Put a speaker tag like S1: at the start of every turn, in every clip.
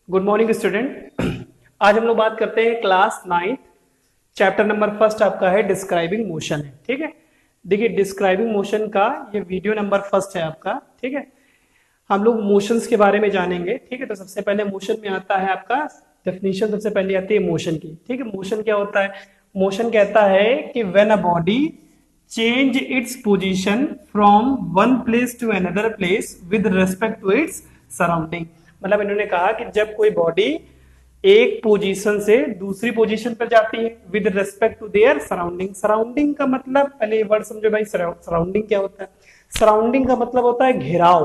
S1: Good morning student. आज हम लोग बात करते हैं क्लास 9 चैप्टर नंबर फर्स्ट आपका है डिस्क्राइबिंग मोशन है। ठीक है, देखिए डिस्क्राइबिंग मोशन का ये वीडियो नंबर फर्स्ट है आपका। ठीक है, हम लोग मोशंस के बारे में जानेंगे। ठीक है, तो सबसे पहले मोशन में आता है आपका डेफिनेशन, सबसे पहले आती है मोशन की। ठीक है, मोशन क्या होता है? मोशन कहता है कि when a body change its position from one place to another place with respect to its surrounding. मतलब इन्होंने कहा कि जब कोई बॉडी एक पोजीशन से दूसरी पोजीशन पर जाती है with respect to their surrounding. Surrounding का मतलब पहले ये वर्ड समझो भाई, सराउंडिंग क्या होता है? सराउंडिंग का मतलब होता है घेराव,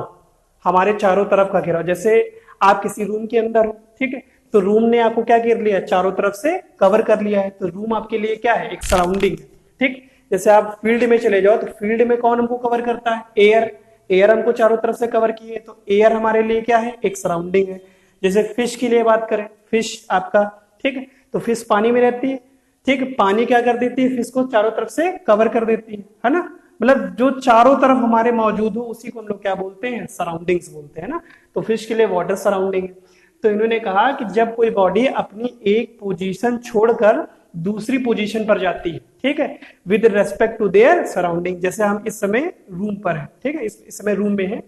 S1: हमारे चारों तरफ का घेराव। जैसे आप किसी रूम के अंदर हो, ठीक है, तो रूम ने आपको क्या कर लिया? चारों तरफ से कवर कर लिया है, तो रूम आपके लिए क्या है? एक सराउंडिंग। ठीक, जैसे आप फील्ड में चले जाओ तो फील्ड में कौन हमको कवर करता है? एयर। एयर हमको चारों तरफ से कवर किए, तो एयर हमारे लिए क्या है? एक सराउंडिंग है। जैसे फिश के लिए बात करें, फिश आपका, ठीक है, तो फिश पानी में रहती है। ठीक, पानी क्या कर देती है? फिश को चारों तरफ से कवर कर देती है ना। मतलब जो चारों तरफ हमारे मौजूद हो उसी को हम लोग क्या बोलते हैं? सराउंडिंग्स बोलते हैं ना। तो फिश के लिए वाटर सराउंडिंग है। तो इन्होंने कहा कि जब कोई बॉडी अपनी एक पोजीशन छोड़कर दूसरी पोजीशन पर जाती है, ठीक है, with respect to their surrounding. जैसे हम इस समय रूम पर हैं, ठीक है, इस समय रूम में है,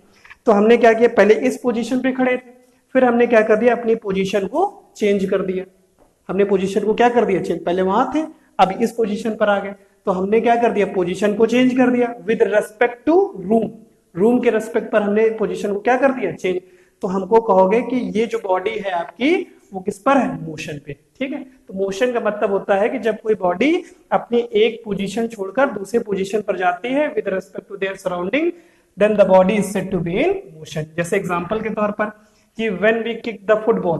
S1: तो हमने क्या किया? पहले इस पोजीशन पे खड़े थे, फिर हमने क्या कर दिया? अपनी पोजीशन को चेंज कर दिया। हमने पोजीशन को क्या कर दिया? चेंज। पहले वहां थे, अब इस पोजीशन पर आ गए, तो हमने क्या कर दिया? पोजीशन को चेंज कर दिया with respect to room. Room के रेस्पेक्ट पर हमने पोजीशन को क्या कर दिया? चेंज। तो हमको कहोगे कि ये जो बॉडी है आपकी वो किस पर है? मोशन पे। ठीक है, तो मोशन का मतलब होता है कि जब कोई बॉडी अपनी एक पोजीशन छोड़कर दूसरे पोजीशन पर जाती है with respect to their surrounding, then the body is said to be in motion. जैसे एग्जांपल के तौर पर कि when we kick the football,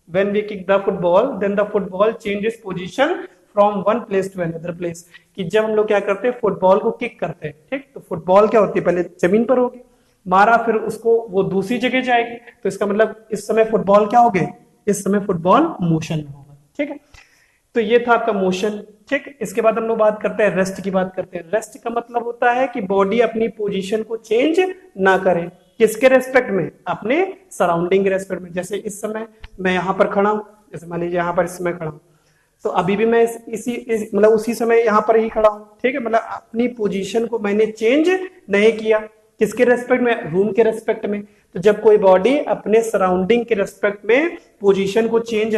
S1: when we kick the football then the football changes position from one place to another place। कि जब हम लोग क्या करते हैं? फुटबॉल को किक करते हैं, ठीक, तो फुटबॉल क्या होती है? पहले जमीन पर होगी, मारा, फिर उसको वो दूसरी जगह जाएगी, तो इसका मतलब इस समय फुटबॉल क्या हो गए? इस समय फुटबॉल मोशन में होगा। ठीक है, तो ये था आपका मोशन। ठीक, इसके बाद हम लोग बात करते हैं रेस्ट की। बात करते हैं रेस्ट का मतलब होता है कि बॉडी अपनी पोजीशन को चेंज ना करे। किसके रेस्पेक्ट में? अपने सराउंडिंग के रेस्पेक्ट में। जैसे इस समय मैं यहाँ पर खड़ा हूँ, जैसे मान लीजिए यहाँ पर इस समय खड़ा हूँ, तो अभी भी मैं मतलब उसी समय यहाँ पर ही खड़ा हूँ। ठीक है, मतलब अपनी पोजीशन को मैंने चेंज नहीं किया। किसके रेस्पेक्ट में? रूम के रेस्पेक्ट में। तो जब कोई बॉडी अपने सराउंडिंग के रेस्पेक्ट में पोजीशन को चेंज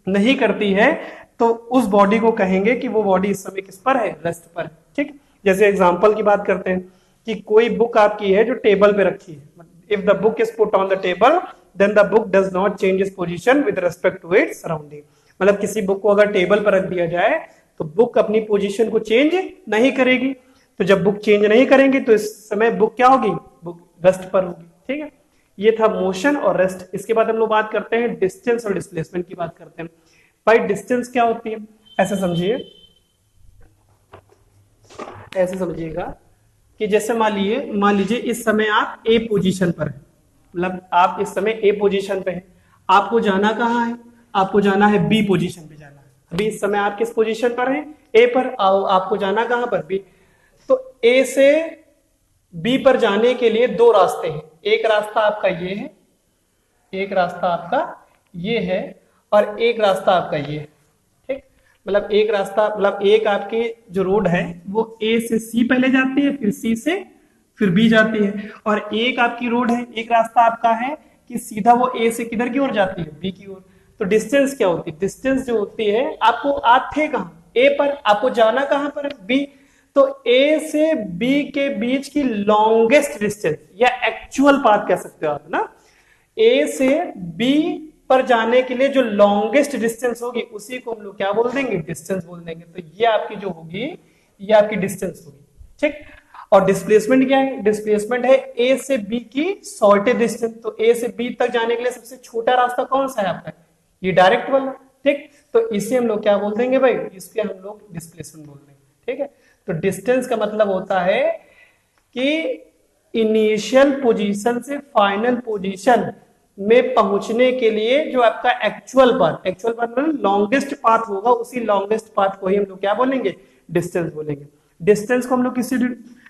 S1: नहीं करती है तो उस बॉडी को कहेंगे कि वो बॉडी इस समय किस पर है? रेस्ट पर है। ठीक, जैसे एग्जांपल की बात करते हैं कि कोई बुक आपकी है जो टेबल पे रखी है। If the book is put on the table then the book does not change its position with respect to its surrounding. मतलब किसी बुक को अगर टेबल पर रख दिया जाए तो बुक अपनी पोजीशन को चेंज नहीं करेगी। तो जब बुक चेंज नहीं करेंगे तो इस समय बुक क्या होगी? बुक रेस्ट पर होगी। ठीक है, ये था मोशन और रेस्ट। इसके बाद हम लोग बात करते हैं डिस्टेंस और डिस्प्लेसमेंट की बात करते हैं। भाई डिस्टेंस क्या होती है? ऐसे समझिए, ऐसे समझिएगा कि जैसे मान लीजिए इस समय आप ए पोजीशन पर हैं, मतलब आप इस समय ए पोजीशन पे हैं, आपको जाना कहाँ है? आपको जाना है बी पोजीशन पे जाना है। अभी इस समय आप किस पोजीशन पर हैं? ए पर। आपको जाना कहाँ पर? बी। तो ए से बी पर जाने के लिए दो रास्ते हैं। एक रास्ता आपका ये है, एक रास्ता आपका ये है, और एक रास्ता आपका ये है। ठीक, मतलब एक रास्ता, मतलब एक आपकी जो रोड है वो ए से सी पहले जाती है, फिर सी से फिर बी जाती है। और एक आपकी रोड है, एक रास्ता आपका है कि सीधा वो ए से किधर की ओर जाती है? बी की ओर। तो डिस्टेंस क्या होती है? डिस्टेंस जो होती है, आपको आप थे कहाँ? ए पर, आपको जाना कहाँ पर है? बी। तो ए से बी के बीच की लॉन्गेस्ट डिस्टेंस या एक्चुअल पाथ कह सकते हो आप ना, ए से बी पर जाने के लिए जो लॉन्गेस्ट डिस्टेंस होगी उसी को हम लोग क्या बोल देंगे? डिस्टेंस बोल देंगे। तो ये आपकी जो होगी ये आपकी डिस्टेंस होगी। ठीक, और डिस्प्लेसमेंट क्या है? डिस्प्लेसमेंट है ए से बी की शॉर्टेस्ट डिस्टेंस। तो ए से बी तक जाने के लिए सबसे छोटा रास्ता कौन सा है आपका? ये डायरेक्ट वाला। ठीक, तो इसे हम लोग क्या बोल देंगे भाई? इसके हम लोग डिस्प्लेसमेंट बोल देंगे। ठीक है, तो डिस्टेंस का मतलब होता है कि इनिशियल पोजीशन से फाइनल पोजीशन में पहुंचने के लिए जो आपका एक्चुअल पाथ मतलब लॉन्गेस्ट पाथ होगा, उसी लॉन्गेस्ट पाथ को ही हम लोग क्या बोलेंगे? डिस्टेंस बोलेंगे। डिस्टेंस को हम लोग किससे,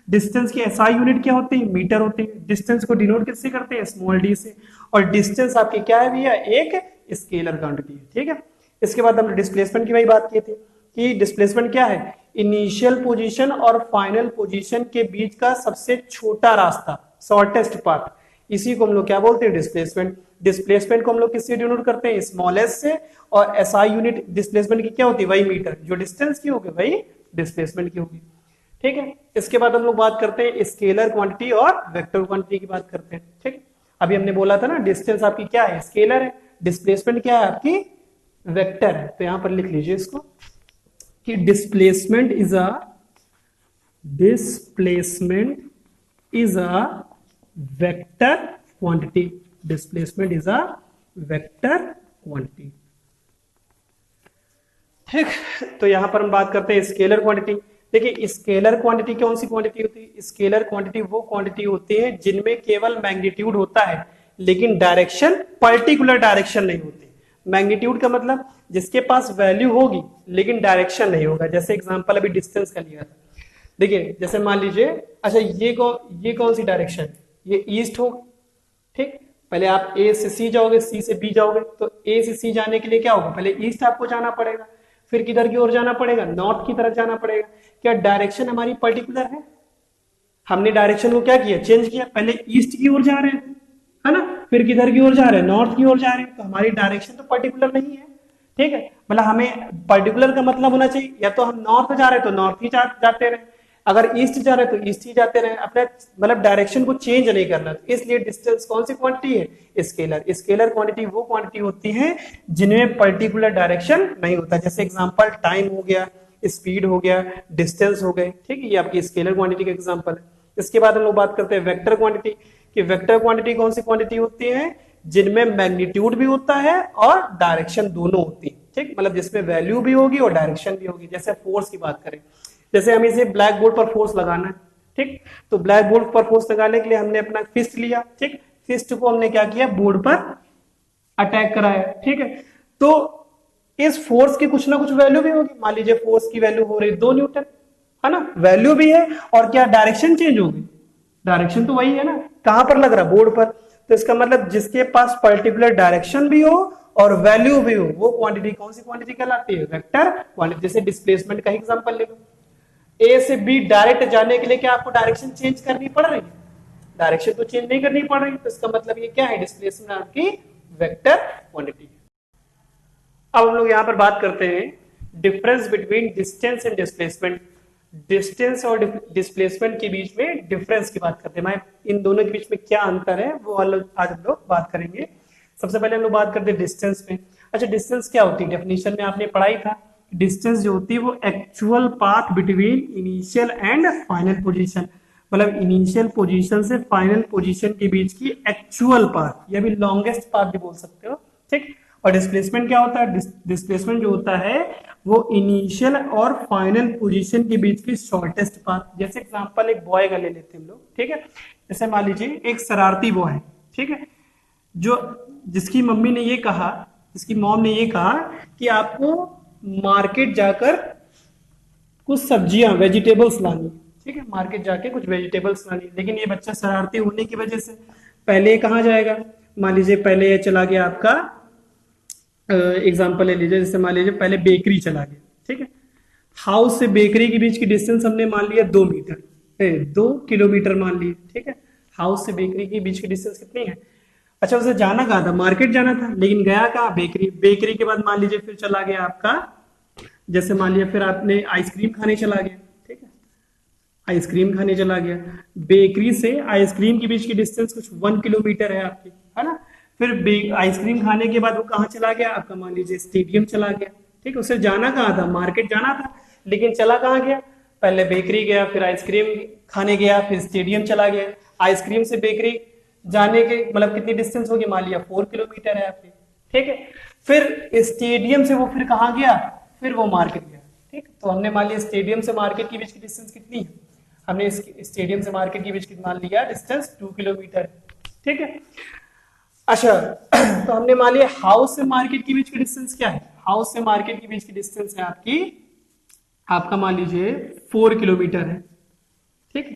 S1: डिस्टेंस की एसआई यूनिट क्या होती है? मीटर होती है। डिस्टेंस को डिनोट किससे करते हैं? स्मॉल डी से। और डिस्टेंस आपकी क्या है भैया, एक स्केलर क्वांटिटी है, ठीक है। इसके बाद हमने डिस्प्लेसमेंट की वही बात की थी कि डिस्प्लेसमेंट क्या है, इनिशियल पोजीशन और फाइनल पोजीशन के बीच का सबसे छोटा रास्ता, शॉर्टेस्ट पाथ, इसी को हम लोग क्या बोलते हैं, डिस्प्लेसमेंट। डिस्प्लेसमेंट को हम लोग किससे डिनोट करते हैं, स्मॉल एस से, और एसआई यूनिट डिस्प्लेसमेंट की क्या होती है, वही मीटर, जो डिस्टेंस की होगी वही डिस्प्लेसमेंट की होगी, ठीक है। इसके बाद हम लोग बात करते हैं स्केलर क्वांटिटी और वेक्टर क्वांटिटी की बात करते हैं, ठीक है। अभी हमने बोला था ना डिस्टेंस आपकी क्या है, स्केलर है, डिस्प्लेसमेंट क्या है आपकी, वेक्टर है। तो यहां पर लिख लीजिए इसको कि displacement is a vector quantity, displacement is a vector quantity, ठीक। तो यहां पर हम बात करते हैं स्केलर क्वांटिटी। देखिए स्केलर क्वांटिटी कौन सी क्वांटिटी होती है, स्केलर क्वांटिटी वो क्वांटिटी होती है जिनमें केवल मैग्नीट्यूड होता है लेकिन डायरेक्शन, पर्टिकुलर डायरेक्शन नहीं होती। मैग्नीट्यूड का मतलब जिसके पास वैल्यू होगी लेकिन डायरेक्शन नहीं होगा। जैसे एग्जांपल अभी डिस्टेंस का लिया था, देखिए जैसे मान लीजिए, अच्छा ये कौन सी डायरेक्शन, ये ईस्ट होगा, ठीक। पहले आप ए से सी जाओगे, सी से बी जाओगे, तो ए से सी जाने के लिए क्या होगा, पहले ईस्ट आपको जाना पड़ेगा, फिर किधर की ओर जाना पड़ेगा, नॉर्थ की तरफ जाना पड़ेगा। क्या डायरेक्शन हमारी पर्टिकुलर है, हमने डायरेक्शन को क्या किया, चेंज किया, पहले ईस्ट की ओर जा रहे हैं, है ना, फिर किधर की ओर जा रहे हैं, नॉर्थ की ओर जा रहे हैं, तो हमारी डायरेक्शन तो पर्टिकुलर नहीं है, ठीक है। मतलब हमें पर्टिकुलर का मतलब होना चाहिए या तो हम नॉर्थ जा रहे हैं तो नॉर्थ ही जाते रहे, अगर ईस्ट जा रहे हैं तो ईस्ट ही जाते रहे, अपने मतलब डायरेक्शन को चेंज नहीं करना। तो इसलिए डिस्टेंस कौन सी क्वांटिटी है, स्केलर। स्केलर क्वांटिटी वो क्वांटिटी होती है जिनमें पर्टिकुलर डायरेक्शन नहीं होता। जैसे एग्जांपल टाइम हो गया, स्पीड हो गया, डिस्टेंस हो गए, ठीक है, ये आपकी स्केलर क्वांटिटी का एग्जांपल है। इसके बाद हम लोग बात करते हैं वेक्टर क्वांटिटी, कि वेक्टर क्वांटिटी कौन सी क्वांटिटी होती है जिनमें मैग्नीट्यूड भी होता है और डायरेक्शन दोनों होती है, ठीक, मतलब जिसमें वैल्यू भी होगी और डायरेक्शन भी होगी। जैसे फोर्स की बात करें, जैसे हम इसे ब्लैक बोर्ड पर फोर्स लगाना है, ठीक, तो ब्लैक बोर्ड पर फोर्स लगाने के लिए हमने अपना फिस्ट लिया, ठीक, फिस्ट को हमने क्या किया, बोर्ड पर अटैक कराया, ठीक है। तो इस फोर्स की कुछ ना कुछ वैल्यू भी होगी, मान लीजिए फोर्स की वैल्यू हो रही 2 न्यूटन, है ना, वैल्यू भी है, और क्या डायरेक्शन चेंज होगी, डायरेक्शन तो वही है ना, कहां पर लग रहा, बोर्ड पर। तो इसका मतलब जिसके पास पर्टिकुलर डायरेक्शन भी हो और वैल्यू भी हो, वो क्वांटिटी कौन सी क्वांटिटी कहलाती है, वेक्टर क्वांटिटी। जैसे डिस्प्लेसमेंट का एग्जांपल ले लो, ए से बी डायरेक्ट जाने के लिए क्या आपको डायरेक्शन चेंज करनी पड़ रही है, डायरेक्शन तो चेंज नहीं करनी पड़ रही, तो इसका मतलब ये क्या है, डिस्प्लेसमेंट आपकी वेक्टर क्वांटिटी है। अब हम लोग यहां पर बात करते हैं difference between distance and displacement. Distance और डिस्प्लेसमेंट के बीच में डिफरेंस की बात करते हैं, मैं इन दोनों के बीच में क्या अंतर है वो आज हम लोग बात करेंगे। सबसे पहले हम लोग बात करते हैं डिस्टेंस में। अच्छा डिस्टेंस क्या होती है, डेफिनेशन में आपने पढ़ाई था, डिस्टेंस जो होती है वो actual path between initial and final position, मतलब इनिशियल पोजीशन से फाइनल पोजीशन के बीच की एक्चुअल पाथ, या भी लॉन्गेस्ट पाथ भी बोल सकते हो, ठीक। और डिस्प्लेसमेंट क्या होता है, डिस्प्लेसमेंट जो होता है वो इनिशियल और फाइनल पोजीशन के बीच की शॉर्टेस्ट पाथ। जैसे एग्जांपल एक बॉय का ले लेते हैं हम लोग, ठीक है। जैसे मान लीजिए एक शरारती बॉय है, ठीक है, जो जिसकी मम्मी ने ये कहा, जिसकी मॉम ने ये कहा कि आपको मार्केट जाकर कुछ सब्जियां, वेजिटेबल्स लानी, ठीक है, मार्केट जाके कुछ वेजिटेबल्स लानी। लेकिन ये बच्चा शरारती होने की वजह से पहले कहाँ जाएगा, मान लीजिए पहले ये चला गया आपका, एग्जाम्पल ले लीजिए, जैसे मान लीजिए पहले बेकरी चला गया, ठीक है, हाउस से बेकरी के बीच की डिस्टेंस हमने मान लिया 2 मीटर, 2 किलोमीटर मान लिए, ठीक है। हाउस से बेकरी के बीच की डिस्टेंस कितनी है। अच्छा उसे जाना कहाँ था, मार्केट जाना था, लेकिन गया कहाँ, बेकरी। बेकरी के बाद मान लीजिए फिर चला गया आपका, जैसे मान लिया फिर आपने आइसक्रीम खाने चला गया, ठीक है, आइसक्रीम खाने चला गया। बेकरी से आइसक्रीम के बीच की डिस्टेंस कुछ 1 किलोमीटर है आपकी, है ना। फिर आइसक्रीम खाने के बाद वो कहाँ चला गया आपका, मान लीजिए स्टेडियम चला गया, ठीक है। उसे जाना कहाँ था, मार्केट जाना था, लेकिन चला कहाँ गया, पहले बेकरी गया, फिर आइसक्रीम खाने गया, फिर स्टेडियम चला गया। आइसक्रीम से बेकरी जाने के मतलब कितनी डिस्टेंस होगी, मान लिया 4 किलोमीटर है आपकी, ठीक है। फिर स्टेडियम से वो फिर कहाँ गया, फिर वो मार्केट गया, ठीक। तो हमने मान लिया स्टेडियम से मार्केट के बीच की डिस्टेंस कितनी है, हमने स्टेडियम से मार्केट के बीच की मान लिया डिस्टेंस 2 किलोमीटर, ठीक है। अच्छा तो हमने मान लिया हाउस से मार्केट के बीच की डिस्टेंस क्या है, हाउस से मार्केट के बीच की डिस्टेंस है आपकी, आपका मान लीजिए 4 किलोमीटर है, ठीक है।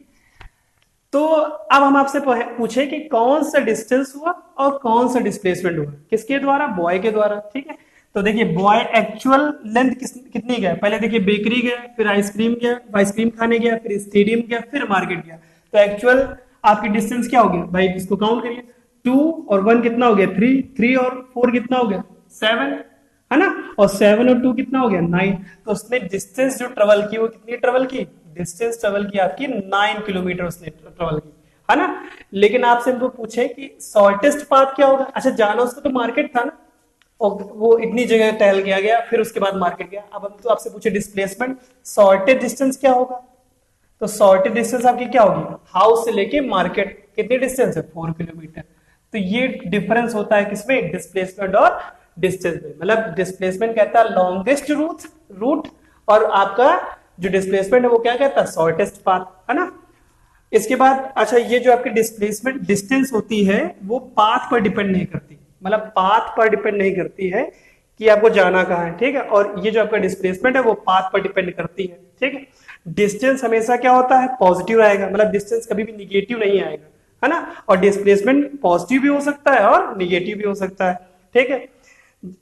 S1: तो अब हम आपसे पूछे कि कौन सा डिस्टेंस हुआ और कौन सा डिस्प्लेसमेंट हुआ, किसके द्वारा, बॉय के द्वारा। ठीक है, तो देखिए बॉय एक्चुअल लेंथ कितनी गया, पहले देखिए बेकरी गया, फिर आइसक्रीम गया, आइसक्रीम खाने गया, फिर स्टेडियम गया, फिर मार्केट गया। तो एक्चुअल आपकी डिस्टेंस क्या होगी भाई, इसको काउंट करिए। 2 और 1 कितना हो गया 3, 3 और 4 कितना हो गया 7, है ना, और 7 और 2 कितना हो गया 9। तो उसने डिस्टेंस जो ट्रेवल की वो कितनी ट्रेवल की, डिस्टेंस ट्रेवल की आपकी 9 किलोमीटर उसने ट्रेवल की, है ना। लेकिन आपसे हमको पूछे कि शॉर्टेस्ट पाथ क्या होगा। अच्छा, जाना उसको तो मार्केट था ना, और वो इतनी जगह टहल गया गया, फिर उसके बाद मार्केट गया। अब हम तो आपसे पूछे डिस्प्लेसमेंट, शॉर्टेज डिस्टेंस क्या होगा। तो शॉर्टेज डिस्टेंस आपकी क्या होगी, हाउस से लेके मार्केट कितनी डिस्टेंस है 4 किलोमीटर। तो ये डिफरेंस होता है किसमें, डिस्प्लेसमेंट और डिस्टेंस में। मतलब डिस्प्लेसमेंट कहता है लॉन्गेस्ट रूट, और आपका जो डिस्प्लेसमेंट है वो क्या कहता है, शॉर्टेस्ट पाथ, है ना। इसके बाद अच्छा, ये जो आपकी डिस्प्लेसमेंट डिस्टेंस होती है वो पाथ पर डिपेंड नहीं करती, मतलब पाथ पर डिपेंड नहीं करती है कि आपको जाना कहाँ है। ठीक है, और ये जो आपका डिस्प्लेसमेंट है वो पाथ पर डिपेंड करती है। ठीक है, डिस्टेंस हमेशा क्या होता है, पॉजिटिव आएगा, मतलब डिस्टेंस कभी भी निगेटिव नहीं आएगा, है ना। और डिस्प्लेसमेंट पॉजिटिव भी हो सकता है और निगेटिव भी हो सकता है। ठीक है,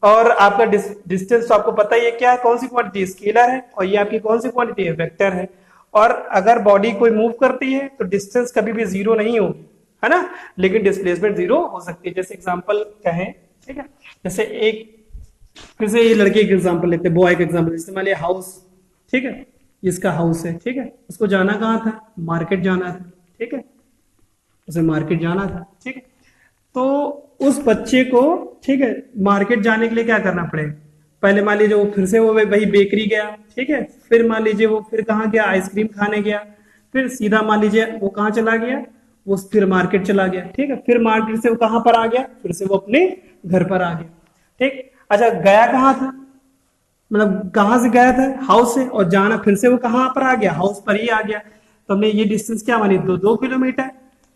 S1: और आपका डिस्टेंस तो आपको पता ही है क्या है, कौन सी क्वांटिटी, स्केलर है, और ये आपकी कौन सी क्वांटिटी है, वेक्टर है। और अगर बॉडी कोई मूव करती है तो डिस्टेंस कभी भी जीरो नहीं होगी, है ना, लेकिन डिस्प्लेसमेंट जीरो हो सकती है। जैसे एग्जांपल कहें, ठीक है, जैसे एक फिर से ये लड़के का एग्जांपल लेते हैं, बॉय का एग्जांपल, जैसे मान लिया हाउस, ठीक है, इसका हाउस है, ठीक है, उसको जाना कहाँ था, मार्केट जाना था, ठीक है, उसे मार्केट जाना था, ठीक है। तो उस बच्चे को, ठीक है, मार्केट जाने के लिए क्या करना पड़ेगा, पहले मान लीजिए वो फिर से वो वही बेकरी गया, ठीक है, फिर मान लीजिए वो फिर कहाँ गया, आइसक्रीम खाने गया, फिर सीधा मान लीजिए वो कहाँ चला गया, वो फिर मार्केट चला गया, ठीक है, फिर मार्केट से वो कहाँ पर आ गया, फिर से वो अपने घर पर आ गया। ठीक, अच्छा गया कहाँ था, मतलब कहां से गया था, हाउस से, और जाना फिर से वो कहां पर आ गया, हाउस पर ही आ गया। तो हमने ये डिस्टेंस क्या मानी, 2 किलोमीटर,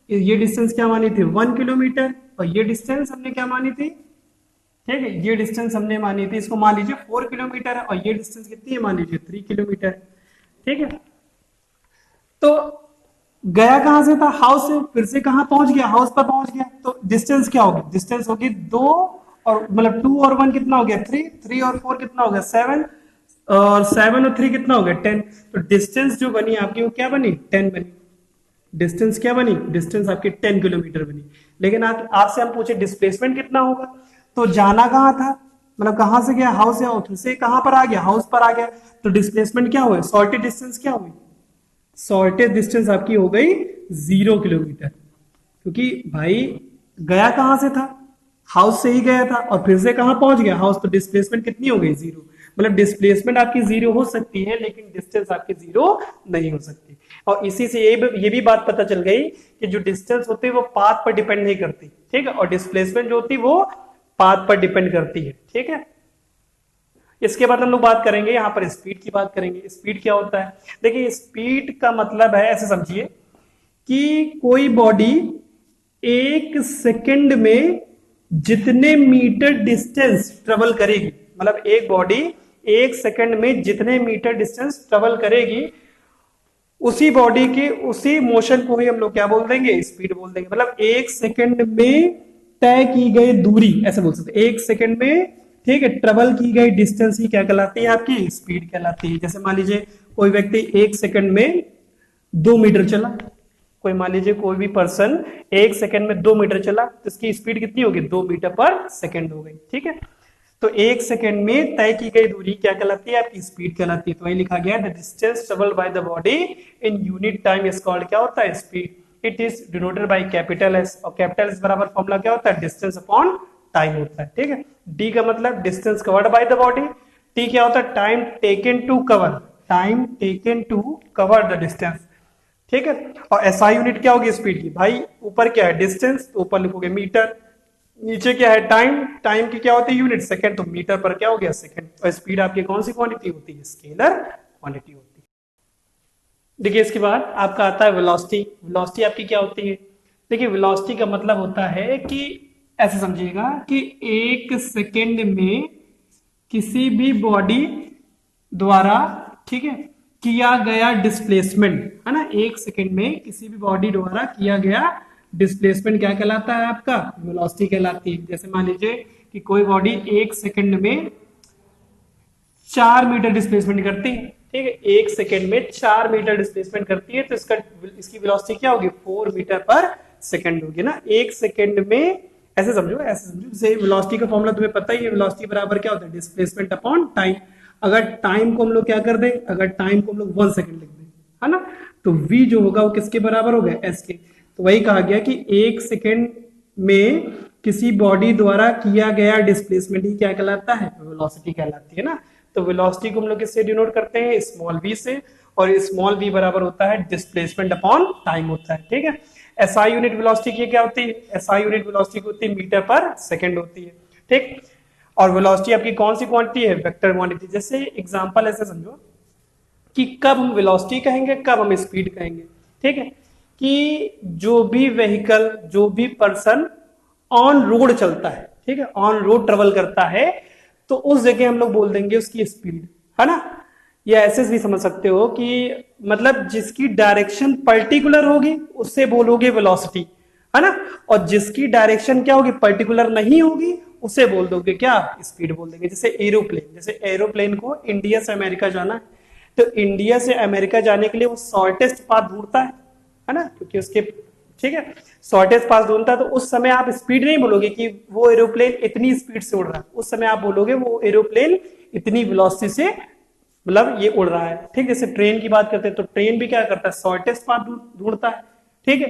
S1: ये डिस्टेंस क्या मानी थी 1 किलोमीटर, और ये डिस्टेंस हमने क्या मानी थी, ठीक है, ये डिस्टेंस हमने मानी थी, इसको मान लीजिए 4 किलोमीटर है, और ये डिस्टेंस कितनी है, मान लीजिए 3 किलोमीटर। ठीक है, तो गया कहां से था, हाउस से, फिर से कहां पहुंच गया, हाउस पर पहुंच गया। तो डिस्टेंस क्या होगी, डिस्टेंस होगी 2, और मतलब 2 और 1 कितना हो गया 3, 3 और 4 कितना हो गया 7, और 7 और 3 कितना हो गया 10। तो डिस्टेंस जो बनी आपकी वो क्या बनी, 10 बनी। डिस्टेंस क्या बनी, डिस्टेंस आपकी 10 किलोमीटर बनी। लेकिन आपसे हम पूछे डिस्प्लेसमेंट कितना होगा, तो जाना कहाँ था, मतलब कहां से गया, हाउस से, और फिर से कहां पर आ गया, हाउस पर आ गया। तो डिस्प्लेसमेंट क्या हुआ, सॉर्टेड डिस्टेंस क्या हुई, शॉर्टेज डिस्टेंस आपकी हो गई 0 किलोमीटर, क्योंकि भाई गया कहां से था, हाउस से ही गया था, और फिर से कहां पहुंच गया, हाउस। तो डिस्प्लेसमेंट कितनी हो गई 0। मतलब डिस्प्लेसमेंट आपकी 0 हो सकती है, लेकिन डिस्टेंस आपकी 0 नहीं हो सकती। और इसी से ये भी बात पता चल गई कि जो डिस्टेंस होती है वो पाथ पर डिपेंड नहीं करती, ठीक है, और डिस्प्लेसमेंट जो होती है वो पाथ पर डिपेंड करती है। ठीक है, इसके बाद हम लोग बात करेंगे यहाँ पर स्पीड की बात करेंगे। स्पीड क्या होता है, देखिए स्पीड का मतलब है, ऐसे समझिए कि कोई बॉडी 1 सेकंड में जितने मीटर डिस्टेंस ट्रेवल करेगी, मतलब एक बॉडी 1 सेकंड में जितने मीटर डिस्टेंस ट्रेवल करेगी, उसी बॉडी के उसी मोशन को ही हम लोग क्या बोल देंगे, स्पीड बोल देंगे। मतलब 1 सेकंड में तय की गई दूरी, ऐसे बोल सकते 1 सेकंड में, ठीक है, ट्रेवल की गई डिस्टेंस ही क्या कहलाती है, आपकी स्पीड कहलाती है। जैसे मान लीजिए कोई व्यक्ति 1 सेकंड में 2 मीटर चला, कोई मान लीजिए कोई भी पर्सन 1 सेकंड में 2 मीटर चला, तो इसकी स्पीड कितनी होगी, 2 मीटर पर सेकंड हो गई। ठीक है, तो 1 सेकंड में तय की गई दूरी क्या कहलाती है, आपकी स्पीड कहलाती है। तो वही लिखा गया, the distance travelled by the body in unit time is called, क्या होता है, speed. It is denoted by capital S, और कैपिटल एस बराबर फॉर्मूला क्या होता है, डिस्टेंस अपॉन टाइम होता है। ठीक है, डी का मतलब distance covered by the body, T क्या होता है, time taken to cover, time taken to cover the distance. ठीक है, और एसआई यूनिट क्या होगी स्पीड की, भाई ऊपर क्या है डिस्टेंस, तो ऊपर लिखोगे मीटर, नीचे क्या है टाइम, टाइम की क्या होती है यूनिट सेकंड, तो मीटर पर क्या हो गया सेकंड। और स्पीड आपकी कौन सी क्वांटिटी होती है, स्केलर क्वांटिटी होती है। देखिए इसके बाद आपका आता है वेलोसिटी। वेलोसिटी आपकी क्या होती है, देखिए वेलोसिटी का मतलब होता है कि, ऐसे समझिएगा कि 1 सेकंड में किसी भी बॉडी द्वारा, ठीक है, किया गया डिस्प्लेसमेंट, है ना, 1 सेकंड में किसी भी बॉडी द्वारा किया गया डिस्प्लेसमेंट क्या कहलाता है? आपका वेलोसिटी कहलाती है। जैसे मान लीजिए कि कोई बॉडी 1 सेकंड में 4 मीटर डिस्प्लेसमेंट करती है, ठीक है, 1 सेकंड में 4 मीटर डिस्प्लेसमेंट करती है, तो इसकी वेलोसिटी क्या होगी? 4 मीटर पर सेकंड होगी ना। 1 सेकंड में ऐसे समझो, जैसे वेलोसिटी का फॉर्मूला तुम्हें पता ही है, वेलोसिटी बराबर क्या होता है? Displacement upon time. अगर टाइम को हम लोग क्या कर दें, अगर टाइम को हम लोग 1 सेकंड लिख दें, है ना, तो v जो होगा वो किसके बराबर होगा? s के। तो वही कहा गया कि 1 सेकंड में किसी बॉडी द्वारा किया गया डिस्प्लेसमेंट ही क्या कहलाता है? वेलोसिटी कहलाती है ना। तो वेलोसिटी को हम लोग किससे डिनोट करते हैं? स्मॉल v से, और स्मॉल v बराबर होता है डिस्प्लेसमेंट अपॉन टाइम होता है, ठीक है। एसआई यूनिट वेलोसिटी की क्या होती है? एसआई यूनिट वेलोसिटी की होती है मीटर पर सेकंड होती है, ठीक। और वेलोसिटी आपकी कौन सी क्वांटिटी है? Vector quantity. जैसे एग्जांपल ऐसे समझो कि कब हम वेलोसिटी कहेंगे, कब हम स्पीड कहेंगे, ठीक है, कि जो भी व्हीकल, जो भी पर्सन ऑन रोड चलता है, ठीक है, ऑन रोड ट्रेवल करता है, तो उस जगह हम लोग बोल देंगे उसकी स्पीड, है ना। या ऐसे भी समझ सकते हो कि मतलब जिसकी डायरेक्शन पर्टिकुलर होगी उससे बोलोगे वेलोसिटी, है ना, और जिसकी डायरेक्शन क्या होगी? पर्टिकुलर नहीं होगी, उसे बोल दोगे क्या? स्पीड बोल देंगे। जैसे एरोप्लेन, जैसे एरोप्लेन को इंडिया से अमेरिका जाना है, तो इंडिया से अमेरिका जाने के लिए वो शॉर्टेस्ट पाथ ढूंढता है ना, क्योंकि उसके, ठीक है, शॉर्टेस्ट पाथ ढूंढता है, तो उस समय आप स्पीड नहीं बोलोगे कि वो एरोप्लेन इतनी स्पीड से उड़ रहा है, उस समय आप बोलोगे वो एरोप्लेन इतनी वेलोसिटी से मतलब ये उड़ रहा है, ठीक। जैसे ट्रेन की बात करते हैं, तो ट्रेन भी क्या करता है? शॉर्टेस्ट पाथ ढूंढता है, ठीक है।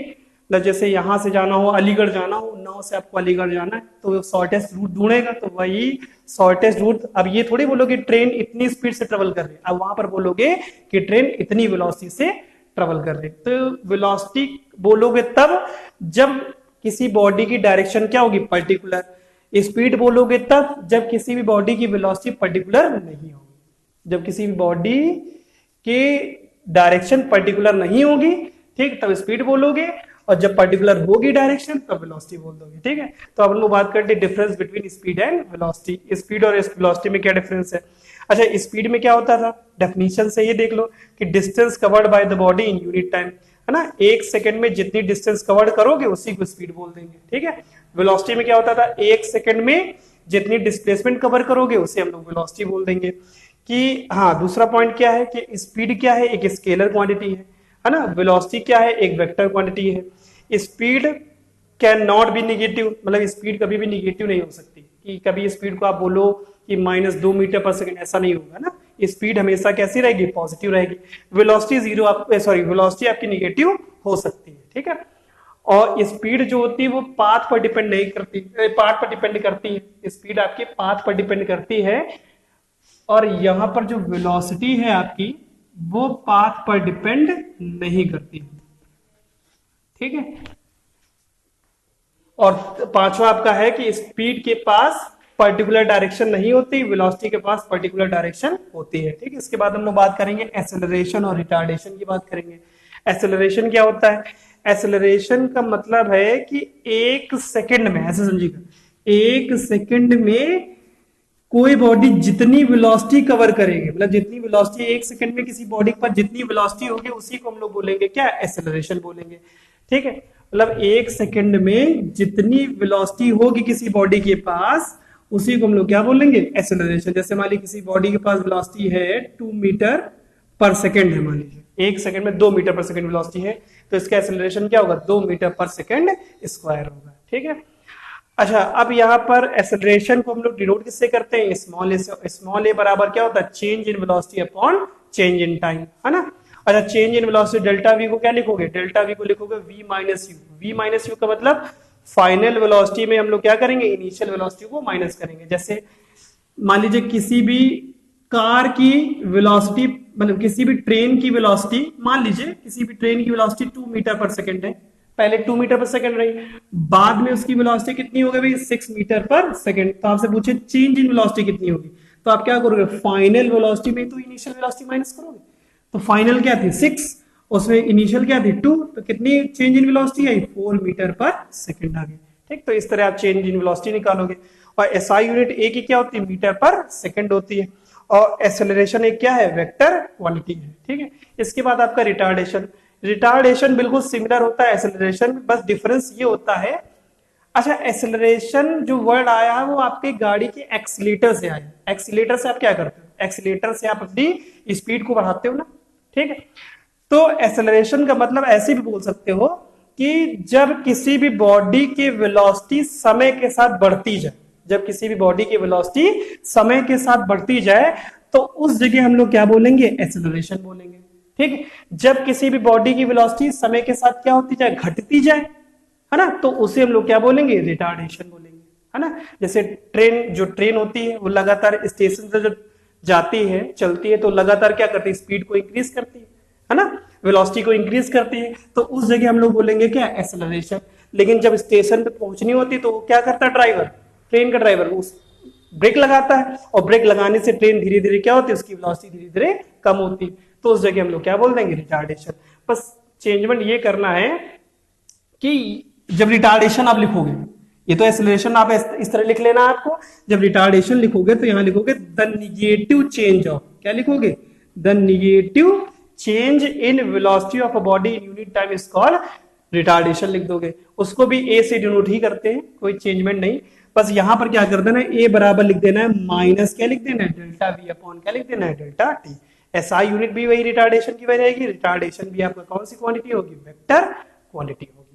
S1: मतलब जैसे यहां से जाना हो, अलीगढ़ जाना हो, नौ से आपको अलीगढ़ जाना है, तो शॉर्टेस्ट रूट ढूंढेगा, तो वही शॉर्टेस्ट रूट। अब ये थोड़ी बोलोगे ट्रेन इतनी स्पीड से ट्रेवल कर रही है, अब वहां पर बोलोगे कि ट्रेन इतनी वेलोसिटी से ट्रेवल कर रही है। तो वेलोसिटी बोलोगे तब जब किसी बॉडी की डायरेक्शन क्या होगी? पर्टिकुलर। स्पीड बोलोगे तब जब किसी भी बॉडी की वेलोसिटी पर्टिकुलर नहीं होगी, जब किसी भी बॉडी की डायरेक्शन पर्टिकुलर नहीं होगी, ठीक, तब स्पीड बोलोगे, और जब पर्टिकुलर होगी डायरेक्शन तब वेलोसिटी बोल दोगे, ठीक है। तो अब हम लोग बात करते हैं difference between speed and velocity. Speed और वेलोसिटी में क्या डिफरेंस है? अच्छा, स्पीड में क्या होता था? डेफिनेशन से ये देख लो कि distance covered by the body in unit time, है ना, 1 सेकंड में जितनी डिस्टेंस कवर्ड करोगे उसी को स्पीड बोल देंगे, ठीक है। वेलोसिटी में क्या होता था? 1 सेकंड में जितनी डिस्प्लेसमेंट कवर करोगे उसे हम लोग वेलोसिटी बोल देंगे। कि हाँ, दूसरा पॉइंट क्या है कि स्पीड क्या है? एक स्केलर क्वांटिटी है ना। वेलोसिटी क्या है? एक वेक्टर क्वांटिटी है। Speed can not be negative, मतलब स्पीड कभी भी निगेटिव नहीं हो सकती कि कभी स्पीड को आप बोलो कि -2 मीटर पर सेकंड, ऐसा नहीं होगा ना। स्पीड हमेशा कैसी रहेगी? पॉजिटिव रहेगी। वेलोसिटी जीरो वेलोसिटी आपकी निगेटिव हो सकती है, ठीक है। और स्पीड जो होती है वो पाथ पर डिपेंड नहीं करती, पाथ पर डिपेंड करती है। स्पीड आपके पाथ पर डिपेंड करती है, और यहां पर जो वेलोसिटी है आपकी वो पाथ पर डिपेंड नहीं करती, ठीक है। और पांचवा आपका है कि स्पीड के पास पर्टिकुलर डायरेक्शन नहीं होती, वेलोसिटी के पास पर्टिकुलर डायरेक्शन होती है, ठीक है। इसके बाद हम लोग बात करेंगे एक्सेलरेशन और रिटार्डेशन की बात करेंगे। एक्सेलरेशन क्या होता है? एक्सेलरेशन का मतलब है कि 1 सेकंड में, ऐसे समझिएगा, 1 सेकंड में कोई बॉडी जितनी वेलोसिटी कवर करेगी, मतलब जितनी वेलोसिटी 1 सेकंड में किसी बॉडी पर जितनी वेलोसिटी होगी उसी को हम लोग बोलेंगे क्या? एक्सेलरेशन बोलेंगे, ठीक है। मतलब 1 सेकंड में जितनी वेलोसिटी होगी किसी बॉडी के पास उसी को हम लोग क्या बोलेंगे? एक्सेलरेशन। जैसे मान लीजिए किसी बॉडी के पास वेलोसिटी है 2 मीटर पर सेकंड है, मान लीजिए 1 सेकंड में 2 मीटर पर सेकंड वेलोसिटी है, तो इसका एक्सेलरेशन क्या होगा? 2 मीटर पर सेकंड स्क्वायर होगा, ठीक है। अच्छा, अब यहाँ पर एक्सेलरेशन को हम लोग डिनोट किससे करते हैं? स्मॉल ए से। स्मॉल ए बराबर क्या होता है? Change in velocity upon change in time, है ना। अच्छा, change in velocity delta we को क्या लिखोगे? डेल्टा वी को लिखोगे v minus you. v minus you का मतलब फाइनल वेलोसिटी में हम लोग क्या करेंगे? इनिशियल वेलोसिटी को माइनस करेंगे। जैसे मान लीजिए किसी भी कार की वेलोसिटी, मतलब किसी भी ट्रेन की वेलोसिटी, मान लीजिए किसी भी ट्रेन की वेलोसिटी 2 मीटर पर सेकंड है, पहले 2 मीटर पर सेकंड रही, बाद में उसकी वेलोसिटी कितनी हो गई भाई? 6 मीटर पर सेकंड। तो आपसे पूछे चेंज इन वेलोसिटी कितनी होगी, तो आप क्या करोगे? फाइनल वेलोसिटी में तो इनिशियल वेलोसिटी माइनस करोगे, तो फाइनल क्या थी? 6, उसमें इनिशियल क्या थी? 2, तो कितनी चेंज इन वेलोसिटी आई? 4 मीटर पर सेकंड आ गई, ठीक। तो इस तरह आप चेंज इन वेलोसिटी निकालोगे। और एसआई यूनिट ए की क्या होती है, मीटर पर सेकंड होती है, और एक्सेलरेशन एक क्या है, वेक्टर क्वांटिटी है। ठीक है, इसके बाद आपका रिटार्डेशन। रिटार्डेशन बिल्कुल सिमिलर होता है एक्सेलरेशन, बस डिफरेंस ये होता है, अच्छा एक्सेलरेशन जो वर्ड आया है वो आपके गाड़ी के एक्सीलेटर से आया। एक्सीलेटर से आप क्या करते हो, एक्सीलेटर से आप अपनी स्पीड को बढ़ाते हो ना। ठीक है, तो एक्सेलरेशन का मतलब ऐसे भी बोल सकते हो कि जब किसी भी बॉडी की वेलोसिटी समय के साथ बढ़ती जाए, जब किसी भी बॉडी की वेलोसिटी समय के साथ बढ़ती जाए तो उस जगह हम लोग क्या बोलेंगे, एक्सेलरेशन बोलेंगे। ठीक है, जब किसी भी बॉडी की वेलोसिटी समय के साथ क्या होती जाए, घटती जाए, है ना, तो उसे हम लोग क्या बोलेंगे, रिटार्डेशन बोलेंगे, है ना। जैसे ट्रेन, जो ट्रेन होती है वो लगातार स्टेशन से जो जाती है, चलती है, तो लगातार क्या करती है, स्पीड को इंक्रीज करती है ना, वेलोसिटी को इंक्रीज करती है, तो उस जगह हम लोग बोलेंगे क्या, एक्सेलरेशन। लेकिन जब स्टेशन पे पहुंचनी होती तो क्या करता है ड्राइवर, ट्रेन का ड्राइवर, उस ब्रेक लगाता है, और ब्रेक लगाने से ट्रेन धीरे धीरे क्या होती है, उसकी वेलोसिटी धीरे धीरे कम होती है, तो उस जगह हम लोग क्या बोल देंगे, रिटार्डेशन। बस चेंजमेंट ये करना है कि जब रिटार्डेशन आप लिखोगे, ये तो एक्सेलरेशन आप इस तरह लिख लेना आपको, जब रिटार्डेशन लिखोगे तो यहां लिखोगे द निगेटिव चेंज ऑफ, क्या लिखोगे, the negative change in velocity of a body in unit time is called retardation लिख दोगे। उसको भी ए से डिनोट ही करते हैं, कोई चेंजमेंट नहीं। बस यहां पर क्या कर देना है, ए बराबर लिख देना है माइनस क्या लिख देना है, डेल्टा वी अपॉन क्या लिख देना है, डेल्टा टी। एसआई यूनिट भी वही रिटार्डेशन की वजह रहेगी, रिटार्डेशन भी आपका कौन सी क्वांटिटी होगी, वेक्टर क्वांटिटी होगी।